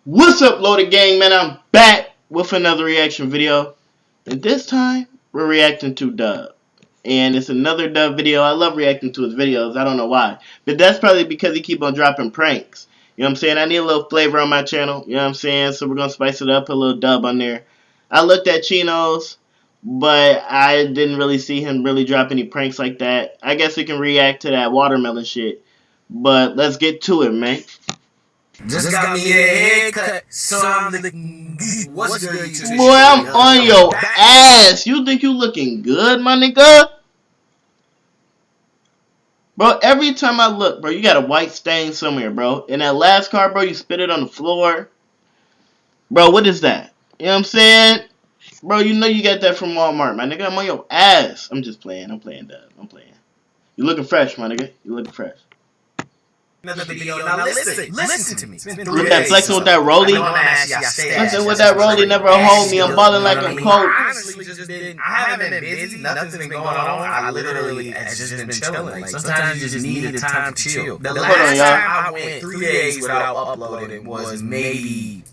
What's up, Loaded Gang, man? I'm back with another reaction video. And this time, we're reacting to Dub. And it's another Dub video. I love reacting to his videos. I don't know why. But that's probably because he keep on dropping pranks. You know what I'm saying? I need a little flavor on my channel. You know what I'm saying? So we're going to spice it up, put a little Dub on there. I looked at Chino's, but I didn't really see him really drop any pranks like that. I guess we can react to that watermelon shit. But let's get to it, man. Just got me a haircut, so I'm looking good. What's good, YouTube? Boy, I'm on your ass. You think you looking good, my nigga? Bro, every time I look, bro, you got a white stain somewhere, bro. In that last car, bro, you spit it on the floor. Bro, what is that? You know what I'm saying? Bro, you know you got that from Walmart, my nigga. I'm on your ass. I'm just playing. I'm playing, Dub. I'm playing. You looking fresh, my nigga. You looking fresh. Another video. Now listen to me. With that flexing with that rollie. I said with that rollie never hold me. I'm balling like I'm cold. Honestly, I haven't been busy. Nothing's been going on. I literally have just been chilling. Like, sometimes you just need a time to chill. The last time I went 3 days without uploading was maybe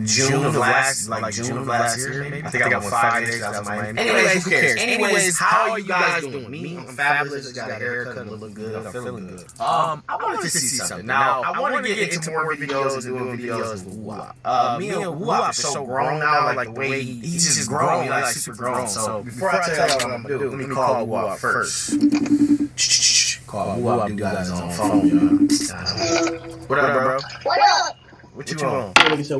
June of last year, maybe. I think I went 5 days out of Miami. Anyways, who cares? Anyways, how are you guys doing? Me, I'm fabulous. I got a haircut and look good. I'm feeling good. I wanted to see something. Now, I want to get into more videos and doing videos with Woo-Wop. Me and Woo-Wop is so grown now, like the way he's just grown, like super grown. So before I tell you what I'm gonna do, let me call Woo-Wop first. Call Woo-Wop, dude got his own phone, y'all. What up, bro? What up? What you want? What up? I'm just here,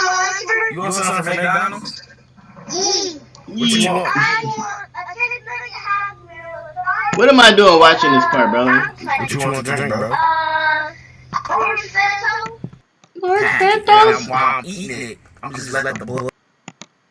Monster. You want something from McDonald's? What you want? I want a chicken nugget half meal. What am I doing watching this part, bro? What you want to drink, bro? Orange Fanta. Santos? While I'm eating it, I'm just letting the blood.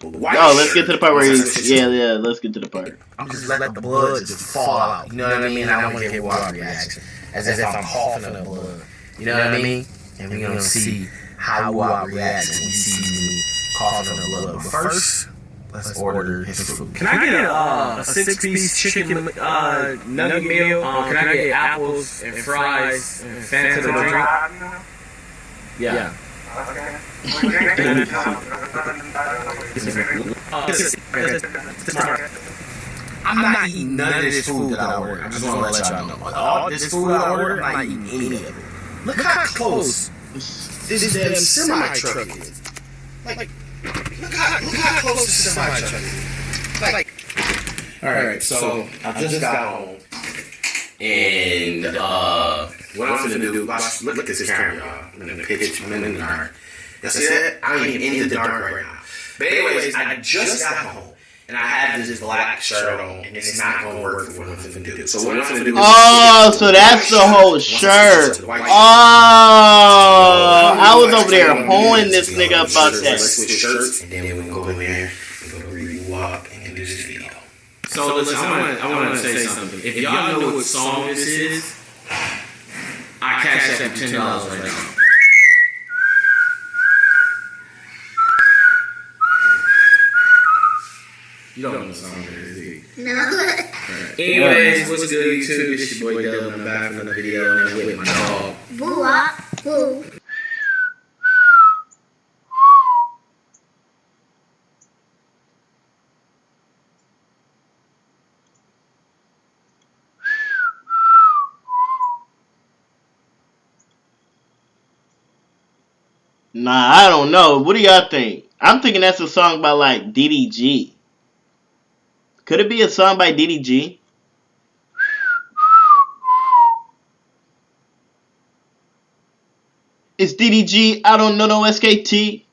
Oh, let's get to the part where he's... Yeah, let's get to the part. I'm just letting the blood just fall out. You know what I mean? I don't want to get water reaction. As if I'm coughing up blood. You know what I mean? And we're going to see how Woo-Wop reacts when he sees me coughing up blood. But first, let's order his food. Can I get a 6-piece chicken nugget meal? Can I get apples and fries and Fanta to drink? Yeah. I'm not eating none of this food that I ordered. I just want to let y'all know. All this food I ordered, I'm not eating any of it. Look how close this damn semi-truck is. Like, look how close this semi-truck is. Like, alright, so I just got home. And, what I'm gonna do, look at this camera, y'all. I'm in the pitch, I'm in the dark. You see that? I am in the dark right now. But anyways, I just got home. And I had this black shirt on, and it's not going to work for what I'm finna do. So what I'm finna do is... Oh, so that's the whole shirt. Oh, I was over there hoeing this nigga about that. Let's switch shirts, and then we can go in there and go to Woo-Wop and do this video. So listen, I want to say something. If y'all know what song this is, I cash that for $10 right now. You don't know the song is, do you? No. Right. Anyways, what's good, YouTube? It's your boy Dylan. I'm back from another video, and I'm with my dog. Woo-Wop. Woo. Nah, I don't know. What do y'all think? I'm thinking that's a song by, like, DDG. Could it be a song by DDG? It's DDG. I don't know no SKT.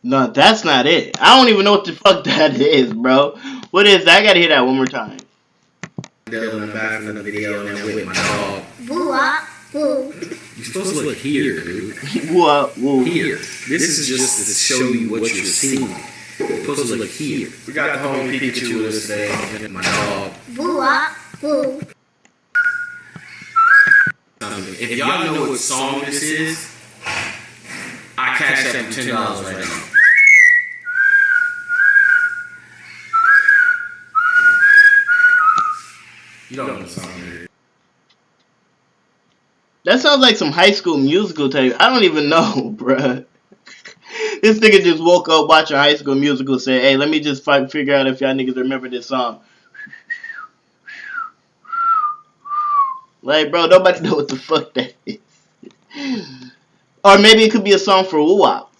No, that's not it. I don't even know what the fuck that is, bro. What is that? I gotta hear that one more time. Dylan, I'm back from another video, and I'm with my dog. Woo-Wop. Woo. You're supposed to look here, dude. What? Whoa. Here. This is just to show you what you're seeing. You're supposed to look here. We got the home Pikachu with us today, and my dog. Woo-Wop. Woo. If y'all know what song this is, I cash that for $10 right now. You don't know the song, dude. That sounds like some High School Musical tape. I don't even know, bruh. This nigga just woke up watching High School Musical, said, hey, let me just figure out if y'all niggas remember this song. Like, bro, nobody know what the fuck that is. Or maybe it could be a song for woo-wop.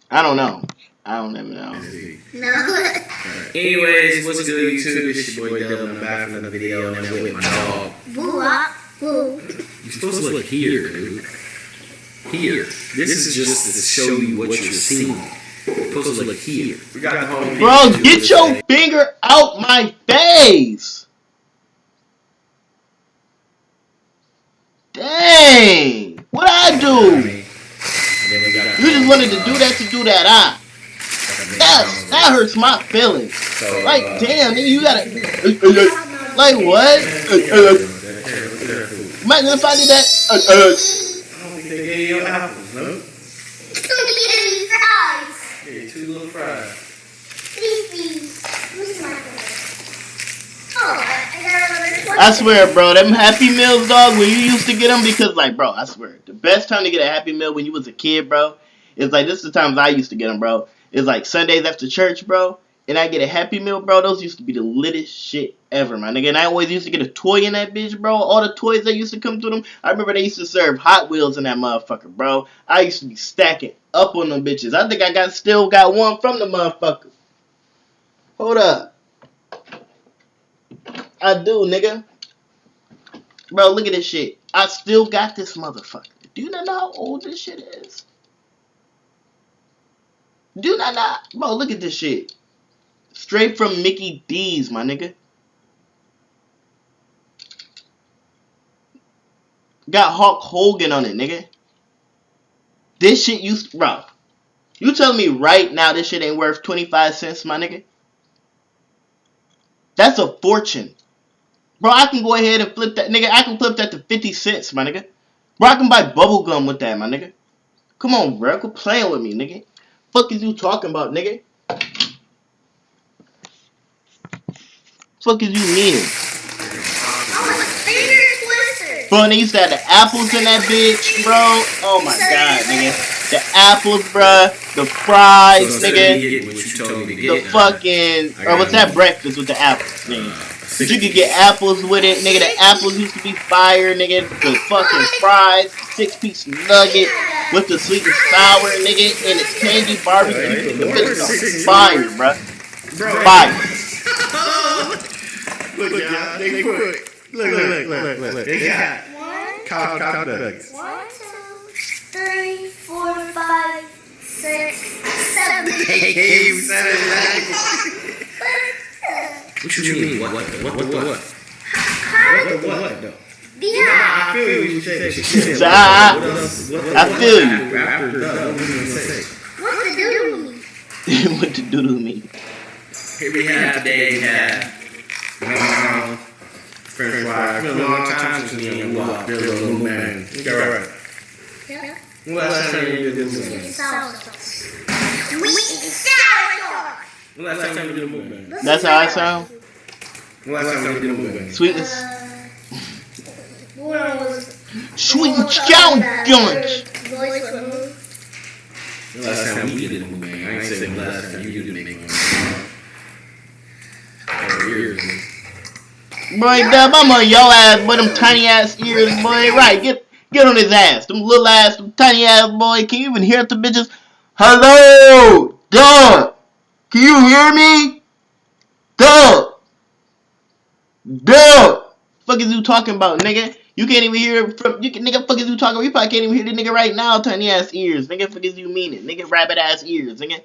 I don't know. I don't even know. No. Anyways, what's good, YouTube? It's your boy Dylan. I'm back from the video, and I'm with my dog. Boo up. Boo. You're supposed to look here, dude. Here. This is just to show you what you're seeing. You're supposed to look here. We got the home. Bro, get your finger out my face! Dang! What'd I do? You just wanted to do that, huh? That hurts my feelings. Like, damn, nigga, you gotta... Like, what? Imagine if I did that... I don't think they gave you apples, no? Fries. Yeah, 2 little fries. Please. Who's my I swear, bro, them Happy Meals, dog, when you used to get them, because, like, bro, I swear, the best time to get a Happy Meal when you was a kid, bro, is, like, this is the times I used to get them, bro. It's, like, Sundays after church, bro, and I get a Happy Meal, bro. Those used to be the littest shit ever, my nigga. And I always used to get a toy in that bitch, bro. All the toys that used to come through them. I remember they used to serve Hot Wheels in that motherfucker, bro. I used to be stacking up on them bitches. I think I still got one from the motherfucker. Hold up. I do, nigga. Bro, look at this shit. I still got this motherfucker. Do you not know how old this shit is? Do you not know? Bro, look at this shit. Straight from Mickey D's, my nigga. Got Hulk Hogan on it, nigga. This shit used to... Bro, you telling me right now this shit ain't worth 25 cents, my nigga? That's a fortune. Bro, I can go ahead and flip that, nigga. I can flip that to 50 cents, my nigga. Bro, I can buy bubble gum with that, my nigga. Come on, bro. Quit playing with me, nigga. Fuck is you talking about, nigga? Fuck is you meaning? Bro, and they used to have the apples in that bitch, bro. Oh my god, nigga. The apples, bro. The fries, nigga. The fucking... Or what's that breakfast with the apples, nigga? But you could get apples with it, nigga. The apples used to be fire, nigga. The fucking fries, 6-piece nugget with the sweet and sour, nigga, and the tangy barbecue. The bitch is fire, bro. Fire. Look, y'all. They quick. Look. They got cow nuggets. 1, 2, 3, 4, 5, 6, 7. Hey, 7. What you mean? What? What though? Yeah. I feel you. So I feel you. What to do to me? What to do to me? Here we have today, we have French fries. It's been a long time since me and Wop did a little Mukbang. You got right. Yeah. When last time you did this Mukbang? Sour sauce. Sweet and sour sauce. When last time you did a Mukbang? That's how I sound? When last time you did a Mukbang? Sweetness. When I was... Sweet and sour guns. When last time we did a Mukbang? I ain't saying when last time you did a Mukbang. Years, man. Boy, Dub, I'm on your ass, boy. Them tiny ass ears, boy. Right, get on his ass. Them little ass, them tiny ass, boy. Can you even hear the bitches? Hello, Dub. Can you hear me? Dub. Fuck is you talking about, nigga? You can't even hear from nigga. Fuck is you talking about? You probably can't even hear the nigga right now. Tiny ass ears, nigga. Fuck is you mean it, nigga? Rabbit ass ears, nigga.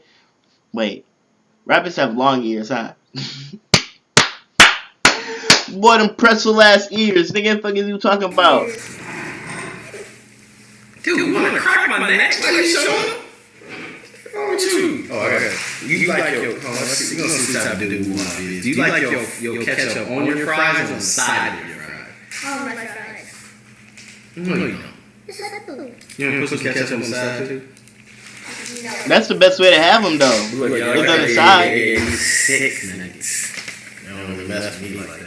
Wait, rabbits have long ears, huh? Boy, them pretzel ass ears, nigga. Fuck is you talking about? Dude, you wanna crack my neck? What are you showing? What's wrong with you? Oh, okay. You like your... Let's see. We're gonna see what type of dude Wop is. Do you like your ketchup on your fries or on the side of your fries? Oh, my fries. No, you don't. It's like a food. You want to put some ketchup on the side, too? That's the best way to have them, though. Look, It's on the side. Sick nuggets. You don't mess with me like that.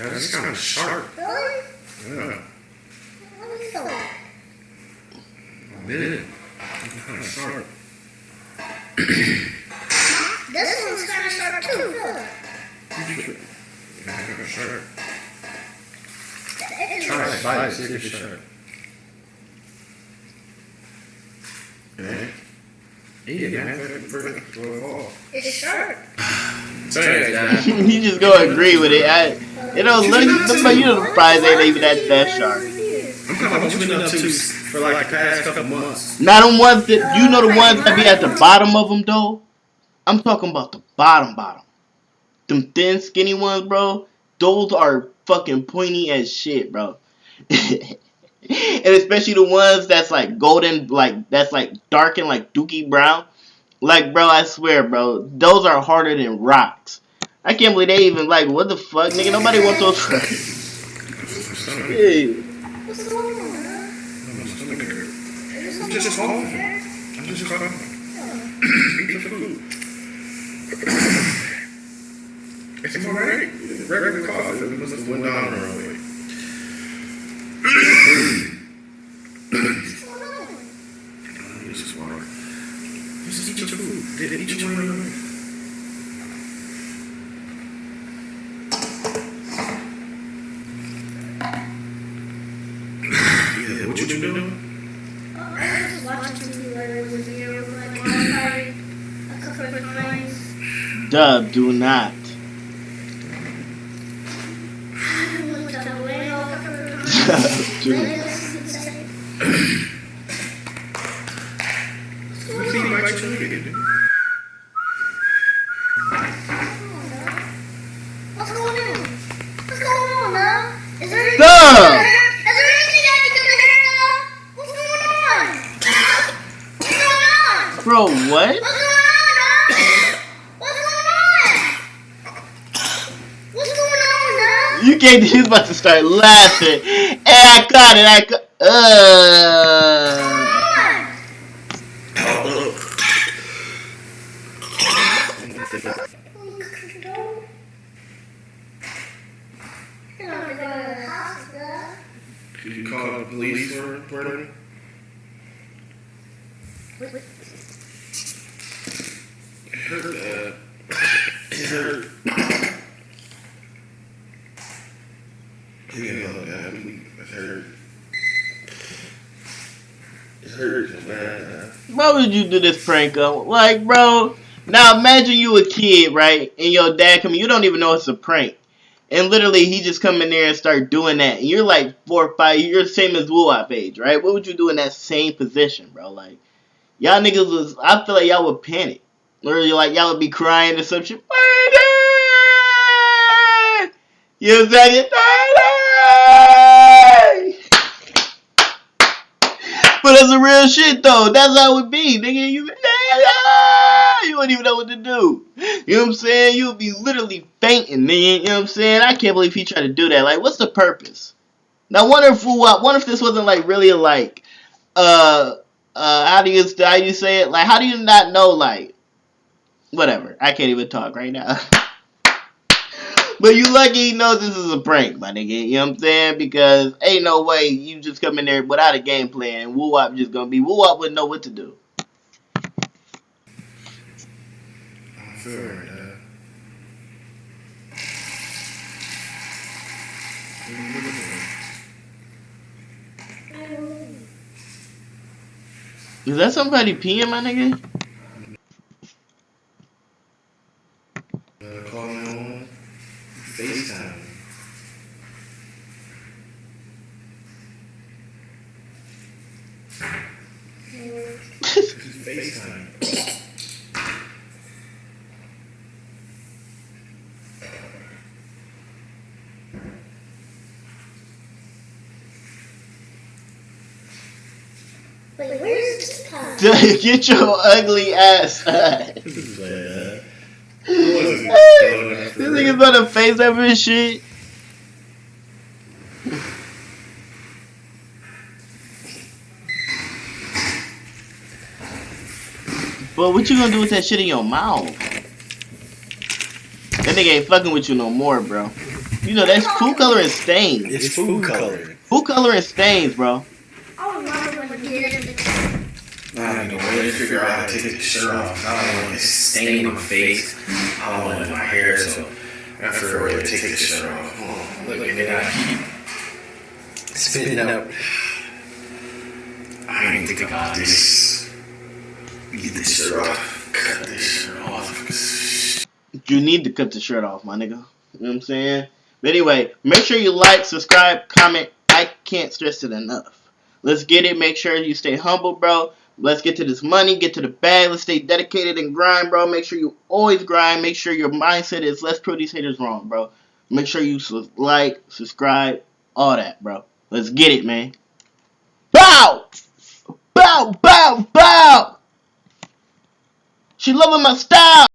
That's kind of sharp. Really? Yeah. Let me feel it. Man, kind of sharp. This one's kind of sharp too. Feel it. Yeah, kind of sharp. It's Try it, bite it, see if it's sharp. Okay. Yeah, man. It's sharp. Sorry, guys. You just go agree with it. You know, look, you know, the fries ain't even that sharp. I'm talking about what you been up to for like the past couple months. Now them ones that, you know, the ones that be at the bottom of them though. I'm talking about the bottom. Them thin, skinny ones, bro. Those are fucking pointy as shit, bro. And especially the ones that's like golden, like that's like dark and like dookie brown. Like, bro, I swear, bro, those are harder than rocks. I can't believe they even like, what the fuck, nigga? Nobody wants those. Yeah. What's going on? I'm just coughing. Eat some food. It's alright. Regular coffee. It must have went down early. This is water. Just eat your food. Eat your food. Yeah, what you been doing? I was watching TV with you, like, a couple of times. Dub, do not. Do not. What's going on? What's going on now? Is there anything? Duh! Is there anything I can do to help now? What's going on? What's going on? Bro, what? What's going on now? What's going on? What's going on now? You can't, he's about to start laughing. And I caught it, You're not going to the hospital. Did you call the police for Brandon? It hurt, It hurt. Yeah, it hurt. It hurts, man. Why would you do this prank on? Like, bro, now imagine you a kid, right? And your dad come in, you don't even know it's a prank. And literally, he just come in there and start doing that. And you're like 4 or 5, you're the same as Woo-Wop age, right? What would you do in that same position, bro? Like, y'all niggas was, I feel like y'all would panic. Or y'all would be crying or some shit. You know what I'm saying? But that's the real shit, though. That's how it would be, nigga. You wouldn't even know what to do. You know what I'm saying? You would be literally fainting, nigga. You know what I'm saying? I can't believe he tried to do that. Like, what's the purpose? Now, wonder if this wasn't like really like, how do you say it? Like, how do you not know, like, whatever. I can't even talk right now. But you lucky he knows this is a prank, my nigga. You know what I'm saying? Because ain't no way you just come in there without a game plan and Woo-Wop just gonna be, Woo-Wop wouldn't know what to do. I feel right, Dad. Is that somebody peeing, my nigga? Calling on FaceTime. FaceTime. Wait, where's the teapot? Get your ugly ass out. This nigga's about to face up his shit. But what you gonna do with that shit in your mouth? That nigga ain't fucking with you no more, bro. You know, that's food color and stains. It's food coloring. Food color and stains, bro. I don't know when to get it. I don't know where to figure out how to take the shirt off. I don't want it stain on my face. I don't want it in my hair, so I figure out a way to take the shirt off. Oh, look at that. I keep spitting up. I didn't think about this. Get this shirt off. Cut this shirt off. You need to cut the shirt off, my nigga. You know what I'm saying? But anyway, make sure you like, subscribe, comment. I can't stress it enough. Let's get it. Make sure you stay humble, bro. Let's get to this money, get to the bag. Let's stay dedicated and grind, bro. Make sure you always grind. Make sure your mindset is let's prove these haters wrong, bro. Make sure you like, subscribe, all that, bro. Let's get it, man. Bow! Bow, bow, bow! She loving my style!